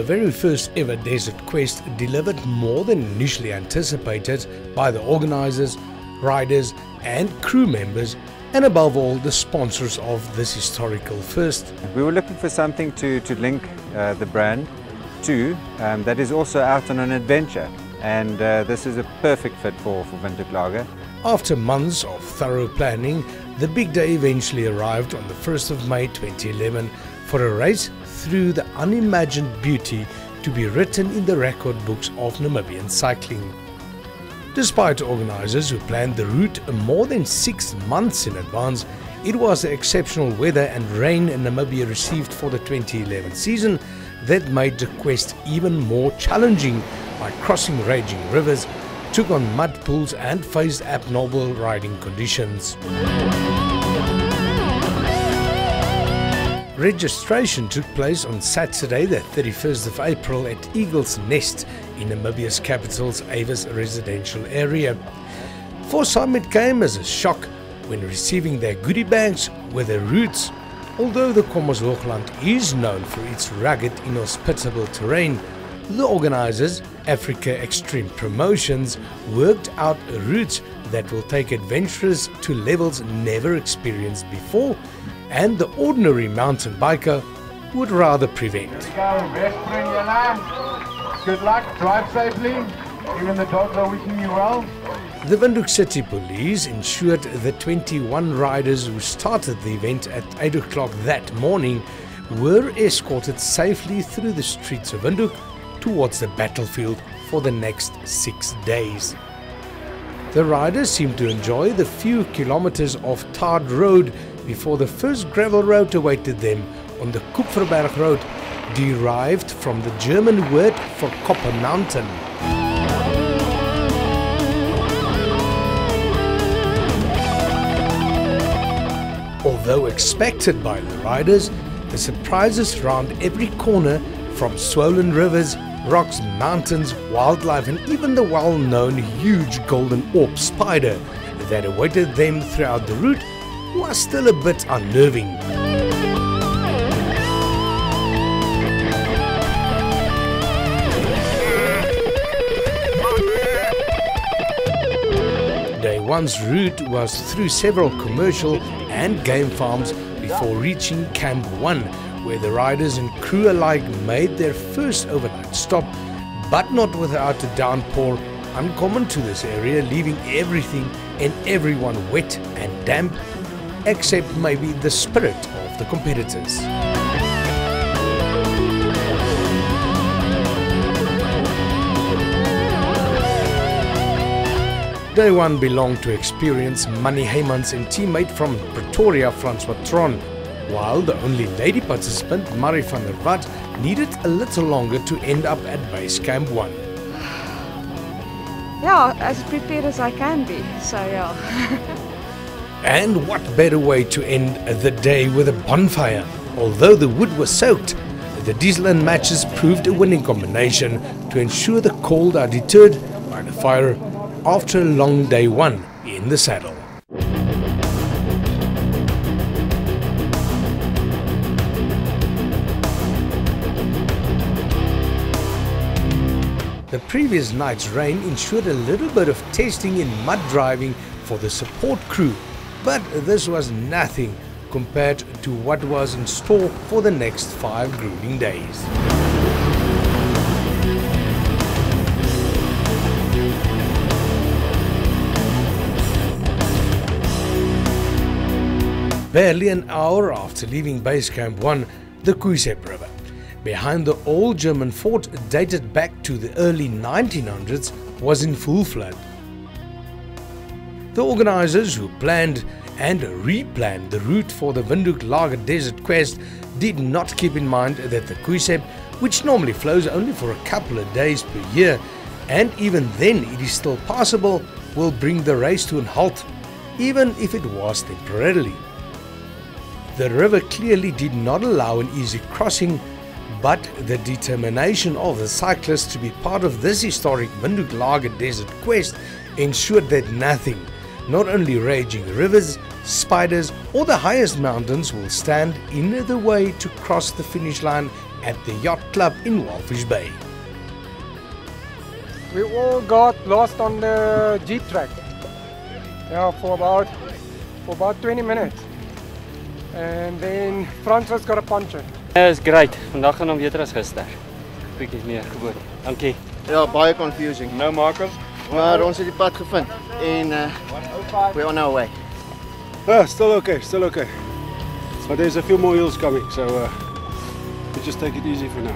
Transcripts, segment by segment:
very first ever Desert Quest delivered more than initially anticipated by the organizers, riders and crew members, and above all the sponsors of this historical first. We were looking for something to link the brand to that is also out on an adventure, and this is a perfect fit for Windhoek Lager. After months of thorough planning, the big day eventually arrived on the 1st of May 2011 for a race through the unimagined beauty to be written in the record books of Namibian cycling. Despite organizers who planned the route more than 6 months in advance, it was the exceptional weather and rain Namibia received for the 2011 season that made the quest even more challenging by crossing raging rivers, took on mud pools and faced abnormal riding conditions. Registration took place on Saturday the 31st of April at Eagle's Nest in Namibia's capital's Avis residential area. For some it came as a shock when receiving their goodie bags with their routes. Although the KwaZulu-Natal is known for its rugged, inhospitable terrain, the organizers, Africa Extreme Promotions, worked out routes that will take adventurers to levels never experienced before, and the ordinary mountain biker would rather prevent. Good luck, drive safely, even the dogs are wishing you well. The Windhoek City Police ensured the 21 riders who started the event at 8 o'clock that morning were escorted safely through the streets of Windhoek towards the battlefield for the next 6 days. The riders seemed to enjoy the few kilometers of tarred road before the first gravel road awaited them on the Kupferberg Road, derived from the German word for Copper Mountain. Although expected by the riders, the surprises round every corner, from swollen rivers, rocks, mountains, wildlife and even the well-known huge golden orb spider that awaited them throughout the route, was still a bit unnerving. Day one's route was through several commercial and game farms before reaching Camp 1, where the riders and crew alike made their first overnight stop, but not without a downpour uncommon to this area, leaving everything and everyone wet and damp, except maybe the spirit of the competitors. Day one belonged to experienced Manny Heymans and teammate from Pretoria, Francois Tron, while the only lady participant, Marie van der Walt, needed a little longer to end up at base camp 1. Yeah, as prepared as I can be, so yeah. And what better way to end the day with a bonfire? Although the wood was soaked, the diesel and matches proved a winning combination to ensure the cold are deterred by the fire after a long day one in the saddle. The previous night's rain ensured a little bit of testing in mud driving for the support crew, but this was nothing compared to what was in store for the next 5 grueling days. Barely an hour after leaving base camp 1, the Kuisep River, behind the old German fort dated back to the early 1900s, was in full flood. The organizers who planned and replanned the route for the Windhoek Lager Desert Quest did not keep in mind that the Kuisep, which normally flows only for a couple of days per year, and even then it is still passable, will bring the race to an halt, even if it was temporarily. The river clearly did not allow an easy crossing, but the determination of the cyclists to be part of this historic Windhoek Lager Desert Quest ensured that nothing, not only raging rivers, spiders or the highest mountains, will stand in the way to cross the finish line at the Yacht Club in Walfish Bay. We all got lost on the jeep track. Yeah, for about 20 minutes. And then Francis got a puncture. Ja, is great. Vandag gaan hom beter as gister. Bietjie meer geboor. Dankie. Ja, baie confusing. Nou Marcus. Maar ons het die pad gevind en we're on our way. Still okay, still okay. But there's a few more hills coming, so we just take it easy for now.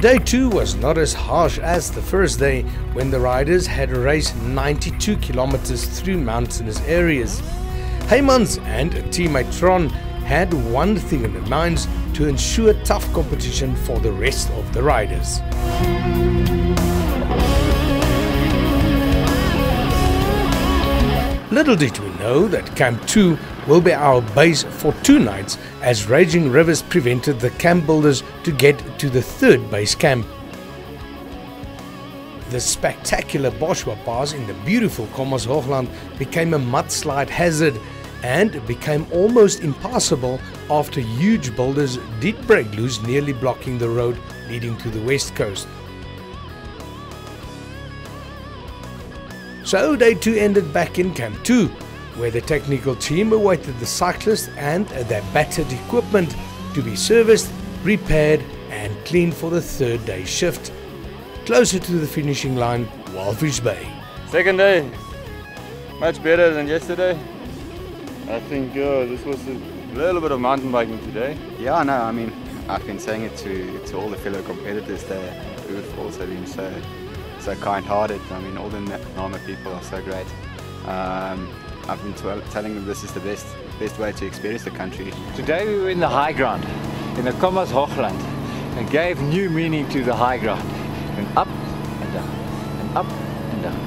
Day 2 was not as harsh as the first day when the riders had raced 92 kilometers through mountainous areas. Heymans and teammate Tron had one thing in their minds: to ensure tough competition for the rest of the riders. Little did we know that Camp 2 will be our base for 2 nights, as raging rivers prevented the camp builders to get to the third base camp. The spectacular Boschwa Pass in the beautiful Kommershoogland became a mudslide hazard and became almost impassable after huge boulders did break loose, nearly blocking the road leading to the west coast. So Day 2 ended back in Camp 2, where the technical team awaited the cyclists and their battered equipment to be serviced, repaired and cleaned for the third day shift. Closer to the finishing line, Walfish Bay. Second day, much better than yesterday. I think this was a little bit of mountain biking today. Yeah, no, I mean, I've been saying it to all the fellow competitors there who've also been so kind-hearted. I mean, all the Namib people are so great. I've been telling them this is the best way to experience the country. Today we were in the high ground, in the Kommershoogland, and gave new meaning to the high ground. And up and down, and up and down.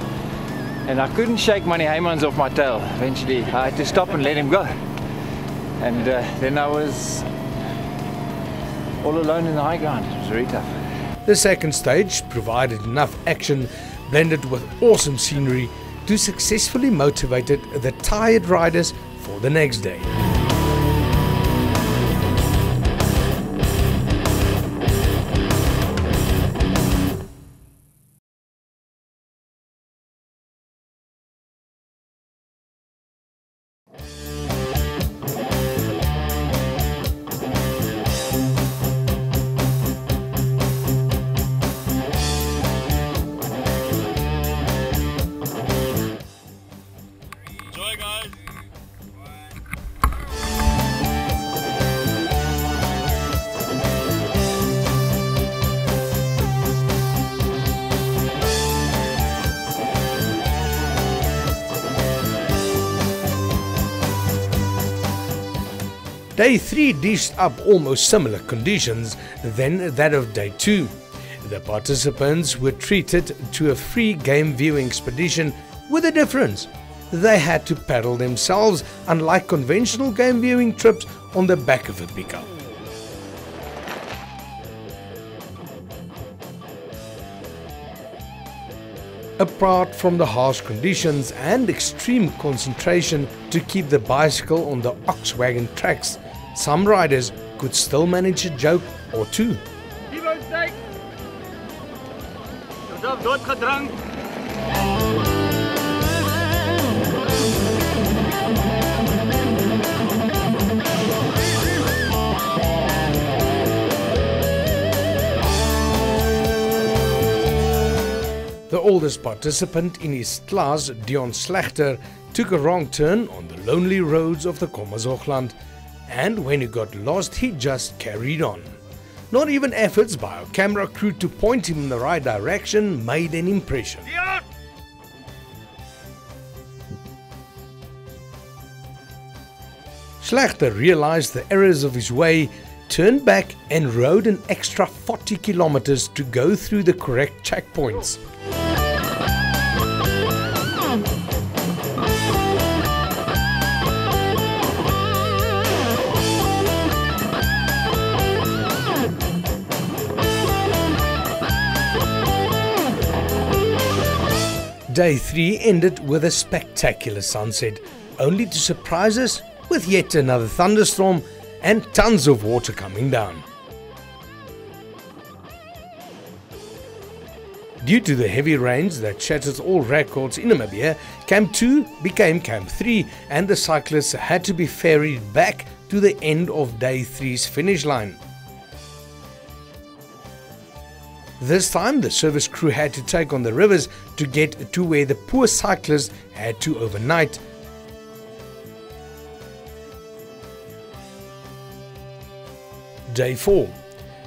And I couldn't shake Manny Heymans off my tail. Eventually I had to stop and let him go. And then I was all alone in the high ground. It was very tough. The second stage provided enough action, blended with awesome scenery, to successfully motivate the tired riders for the next day. Day 3 dished up almost similar conditions than that of Day 2. The participants were treated to a free game viewing expedition, with a difference: they had to paddle themselves, unlike conventional game viewing trips on the back of a pickup. Apart from the harsh conditions and extreme concentration to keep the bicycle on the ox wagon tracks, some riders could still manage a joke or two. The oldest participant in his class, Dion Slechter, took a wrong turn on the lonely roads of the Kommershoogland, and when he got lost, he just carried on. Not even efforts by our camera crew to point him in the right direction made an impression. Slechter realized the errors of his way, turned back and rode an extra 40 kilometers to go through the correct checkpoints. Day 3 ended with a spectacular sunset, only to surprise us with yet another thunderstorm and tons of water coming down. Due to the heavy rains that shattered all records in Namibia, Camp 2 became Camp 3 and the cyclists had to be ferried back to the end of Day 3's finish line. This time the service crew had to take on the rivers to get to where the poor cyclists had to overnight. Day 4.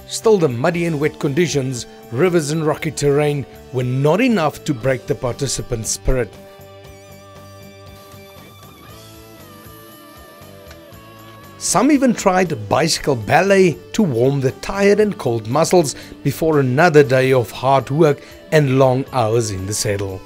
Still the muddy and wet conditions, rivers and rocky terrain were not enough to break the participants' spirit. Some even tried bicycle ballet to warm the tired and cold muscles before another day of hard work and long hours in the saddle.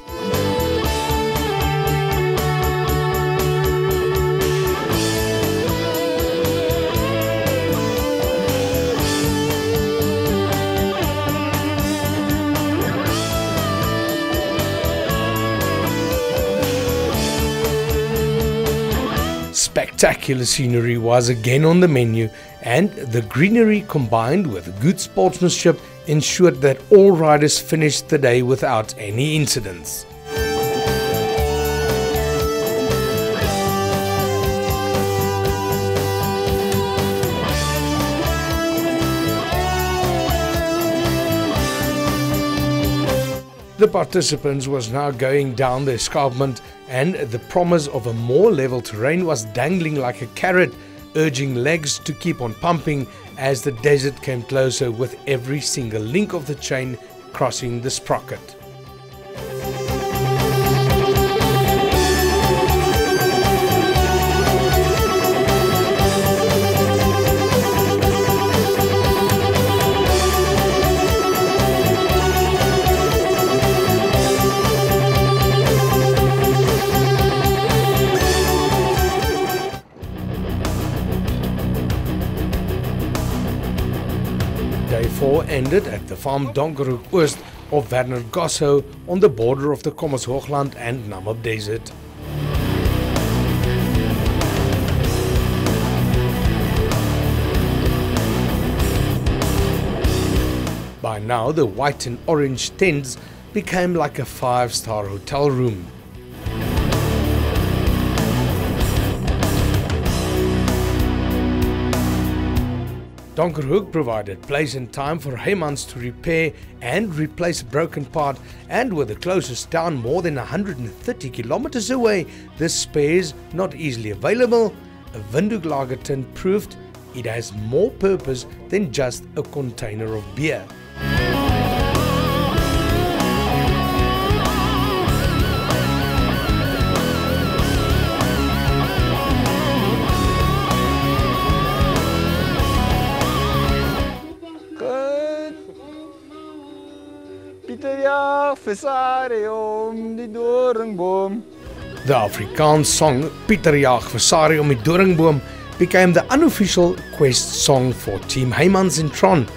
Spectacular scenery was again on the menu, and the greenery combined with good sportsmanship ensured that all riders finished the day without any incidents. The participants was now going down the escarpment, and the promise of a more level terrain was dangling like a carrot, urging legs to keep on pumping as the desert came closer with every single link of the chain crossing the sprocket. Day 4 ended at the farm Donkerhoek Oost of Werner Gosso on the border of the Kommershoogland and Namib Desert. By now the white and orange tents became like a 5-star hotel room. Donkerhoek provided place and time for Heymans to repair and replace a broken part, and with the closest town more than 130 kilometers away, the spares not easily available, a Windhoek tent proved it has more purpose than just a container of beer. The Afrikaans song Pieter Jag Versari om die Doringboom became the unofficial quest song for Team Heymans in Tron,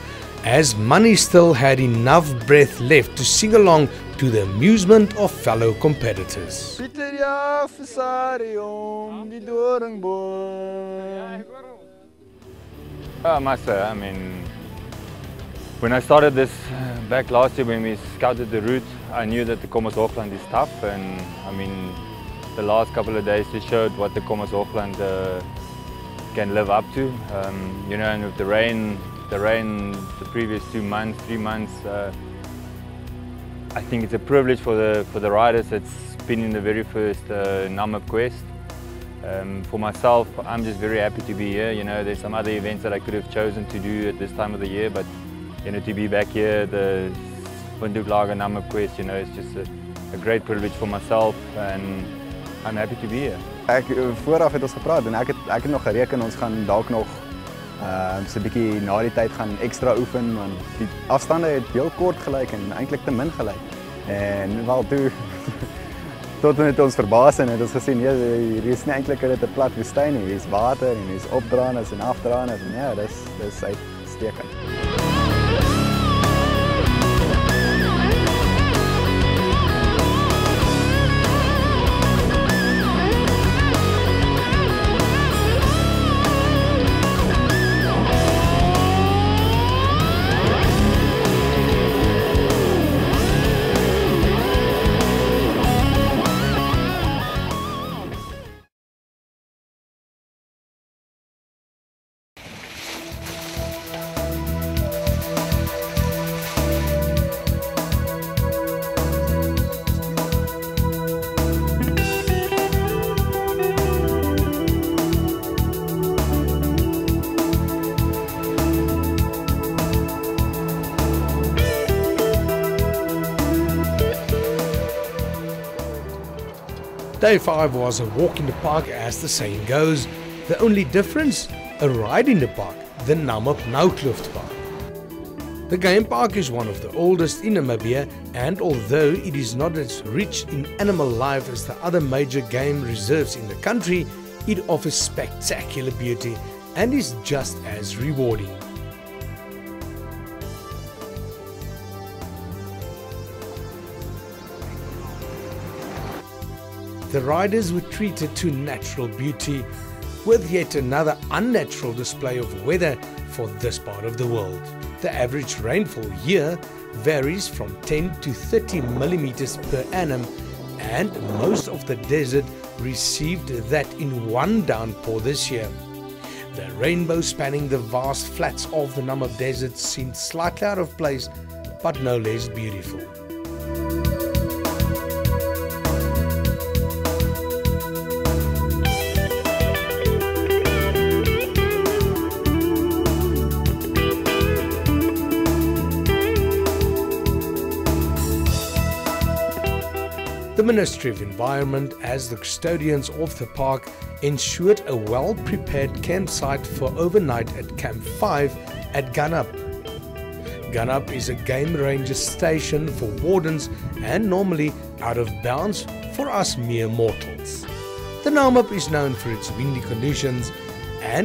as Money still had enough breath left to sing along to the amusement of fellow competitors. Pieter Jag Versari om die Doringboom. I must say, I mean, when I started this back last year when we scouted the route, I knew that the Kommershoogland is tough, and I mean the last couple of days just showed what the Kommershoogland can live up to. You know, and with the rain the previous 2 months, 3 months, I think it's a privilege for the riders that's been in the very first Namib Quest. For myself, I'm just very happy to be here. You know, there's some other events that I could have chosen to do at this time of the year, but you know, to be back here, the Windhoek Namib Quest, you know, it's just a great privilege for myself, and I'm happy to be here. Vooraf het ons gepraat en ek het nog gereken ons gaan dalk nog so 'n bietjie na die tyd gaan ekstra oefen, want die afstande het heel kort gelyk en eintlik te min gelyk. En wel toe tot met ons verbasing het ons gesien hier is nie eintlik 'n plat woestyn nie, hier is water en hier is opdraandes en afdraandes en ja, dis uitstekend. Day 5 was a walk in the park as the saying goes. The only difference? A ride in the park, the Namib Quest. The game park is one of the oldest in Namibia, and although it is not as rich in animal life as the other major game reserves in the country, it offers spectacular beauty and is just as rewarding. The riders were treated to natural beauty, with yet another unnatural display of weather for this part of the world. The average rainfall here varies from 10 to 30 millimeters per annum, and most of the desert received that in one downpour this year. The rainbow spanning the vast flats of the Namib Desert seemed slightly out of place, but no less beautiful. The Ministry of Environment, as the custodians of the park, ensured a well-prepared campsite for overnight at Camp 5 at Namib. Namib is a game ranger station for wardens and normally out of bounds for us mere mortals. The Namib is known for its windy conditions and